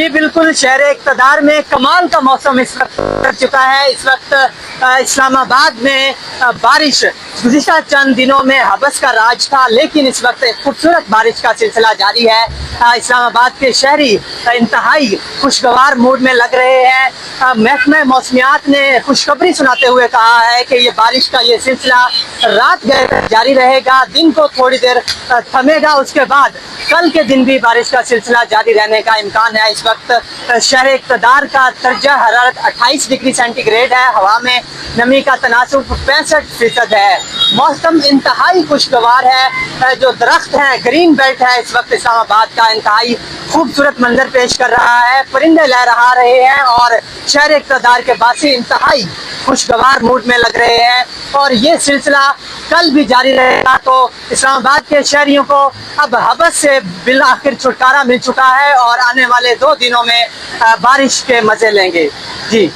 جی بالکل، شہر اقتدار میں کمال کا موسم اس وقت کر چکا ہے۔ اس وقت اسلام آباد میں بارش گزشتہ چند دنوں میں حبس کا راج تھا، لیکن اس وقت ایک خوبصورت بارش کا سلسلہ جاری ہے۔ اسلام آباد کے شہری انتہائی خوشگوار موڈ میں لگ رہے ہیں۔ محکمہ موسمیات نے خوشخبری سناتے ہوئے کہا ہے کہ یہ بارش کا یہ سلسلہ رات گئے تک جاری رہے گا، دن کو تھوڑی دیر تھمے گا، اس کے بعد کل کے دن بھی بارش کا سلسلہ جاری رہنے کا امکان ہے۔ اس وقت شہر اقتدار کا درجہ حرارت 28 ڈگری سینٹی گریڈ ہے، ہوا میں نمی کا تناسب 65% ہے۔ موسم انتہائی خوشگوار ہے، جو درخت ہے، گرین بیلٹ ہے، اس وقت اسلام آباد کا انتہائی خوبصورت منظر پیش کر رہا ہے۔ پرندے لہرا رہے ہیں اور شہر اقتدار کے باسی انتہائی خوشگوار موڈ میں لگ رہے ہیں، اور یہ سلسلہ کل بھی جاری رہے گا۔ تو اسلام آباد کے شہریوں کو اب حبس سے بالآخر چھٹکارا مل چکا ہے اور آنے والے 2 دنوں میں بارش کے مزے لیں گے۔ جی